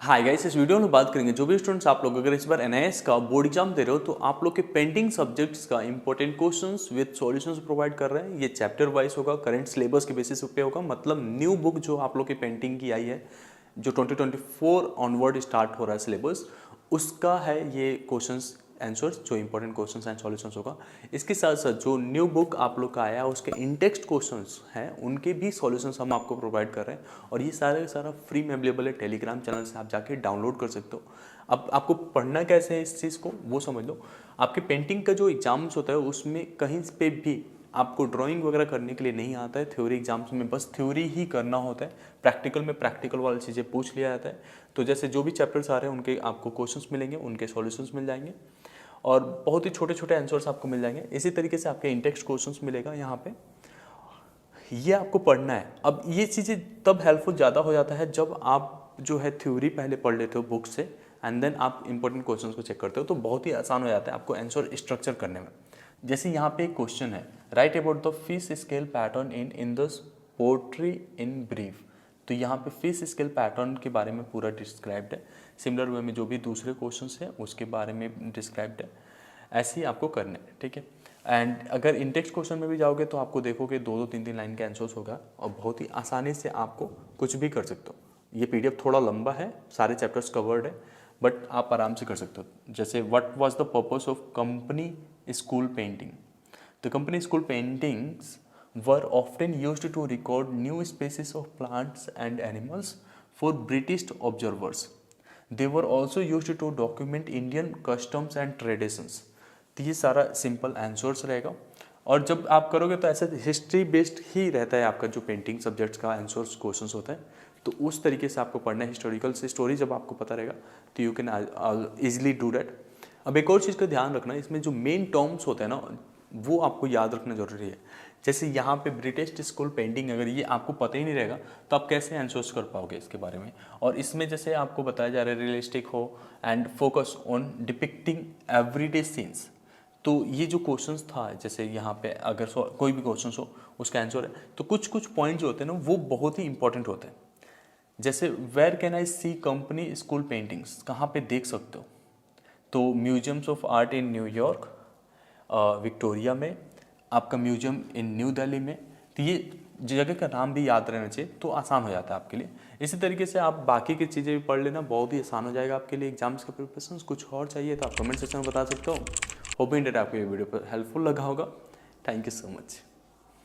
Hi guys, इस video में बात करेंगे जो भी स्टूडेंट्स आप लोग अगर इस बार एनआईएस का बोर्ड एग्जाम दे रहे हो तो आप लोग के पेंडिंग सब्जेक्ट्स का important questions with solutions provide कर रहे हैं। ये चैप्टर वाइज होगा, करंट सिलेबस के बेसिस पे होगा। मतलब न्यू बुक जो आप लोग की पेंटिंग की आई है, जो 2024 ऑनवर्ड स्टार्ट हो रहा है सिलेबस, उसका है ये क्वेश्चंस आंसर्स जो इंपॉर्टेंट क्वेश्चंस एंड सॉल्यूशंस होगा। इसके साथ साथ जो न्यू बुक आप लोग का आया है उसके इंटेक्स्ट क्वेश्चंस हैं, उनके भी सॉल्यूशंस हम आपको प्रोवाइड कर रहे हैं। और ये सारा फ्री में अवेलेबल है, टेलीग्राम चैनल से आप जाके डाउनलोड कर सकते हो। अब आपको पढ़ना कैसे है इस चीज़ को वो समझ लो। आपके पेंटिंग का जो एग्जाम्स होता है उसमें कहीं पे भी आपको ड्राइंग वगैरह करने के लिए नहीं आता है। थ्योरी एग्जाम्स में बस थ्योरी ही करना होता है, प्रैक्टिकल में प्रैक्टिकल वाली चीज़ें पूछ लिया जाता है। तो जैसे जो भी चैप्टर्स आ रहे हैं उनके आपको क्वेश्चंस मिलेंगे, उनके सॉल्यूशंस मिल जाएंगे और बहुत ही छोटे छोटे आंसर्स आपको मिल जाएंगे। इसी तरीके से आपके इंटेक्स्ट क्वेश्चंस मिलेगा यहाँ पे, ये आपको पढ़ना है। अब ये चीज़ें तब हेल्पफुल ज़्यादा हो जाता है जब आप जो है थ्योरी पहले पढ़ लेते हो बुक से एंड देन आप इंपॉर्टेंट क्वेश्चंस को चेक करते हो, तो बहुत ही आसान हो जाता है आपको आंसर स्ट्रक्चर करने में। जैसे यहाँ पे एक क्वेश्चन है, right about the fish scale pattern in the pottery in brief. तो यहाँ पे फिश स्केल पैटर्न के बारे में पूरा डिस्क्राइब्ड है। सिमिलर वे में जो भी दूसरे क्वेश्चंस हैं उसके बारे में डिस्क्राइब्ड है। ऐसे ही आपको करना है, ठीक है। एंड अगर इंटेक्स्ट क्वेश्चन में भी जाओगे तो आपको देखोगे 2-2 3-3 लाइन के आंसर्स होगा और बहुत ही आसानी से आपको कुछ भी कर सकते हो। ये पीडीएफ थोड़ा लंबा है, सारे चैप्टर्स कवर्ड है, बट आप आराम से कर सकते हो। जैसे what was the purpose of company school painting. The company school paintings were often used to record new species of plants and animals for British observers. They were also used to document Indian customs and traditions. तो ये सारा simple answers रहेगा। और जब आप करोगे तो ऐसे हिस्ट्री बेस्ड ही रहता है आपका जो पेंटिंग सब्जेक्ट्स का आंसर्स क्वेश्चंस होता है, तो उस तरीके से आपको पढ़ना है। हिस्टोरिकल से स्टोरी जब आपको पता रहेगा तो you can easily do that. अब एक और चीज़ का ध्यान रखना, इसमें जो मेन टर्म्स होते हैं ना वो आपको याद रखना जरूरी है। जैसे यहाँ पे ब्रिटिश स्कूल पेंटिंग, अगर ये आपको पता ही नहीं रहेगा तो आप कैसे आंसर्स कर पाओगे इसके बारे में। और इसमें जैसे आपको बताया जा रहा है रियलिस्टिक हो and focus on depicting everyday scenes, तो ये जो क्वेश्चंस था, जैसे यहाँ पे अगर कोई भी क्वेश्चन हो उसका आंसर है, तो कुछ कुछ पॉइंट जो होते हैं ना वो बहुत ही इंपॉर्टेंट होते हैं। जैसे where can I see company school paintings, कहाँ पे देख सकते हो, तो museums of art in New York, Victoria में, आपका म्यूजियम इन न्यू दिल्ली में। तो ये जगह का नाम भी याद रहना चाहिए तो आसान हो जाता है आपके लिए। इसी तरीके से आप बाकी की चीज़ें भी पढ़ लेना, बहुत ही आसान हो जाएगा आपके लिए एग्जाम्स के प्रिपरेशन। कुछ और चाहिए तो आप कमेंट सेक्शन में बता सकते हो। होप इन डेट आपको ये वीडियो पर हेल्पफुल लगा होगा। Thank you so much.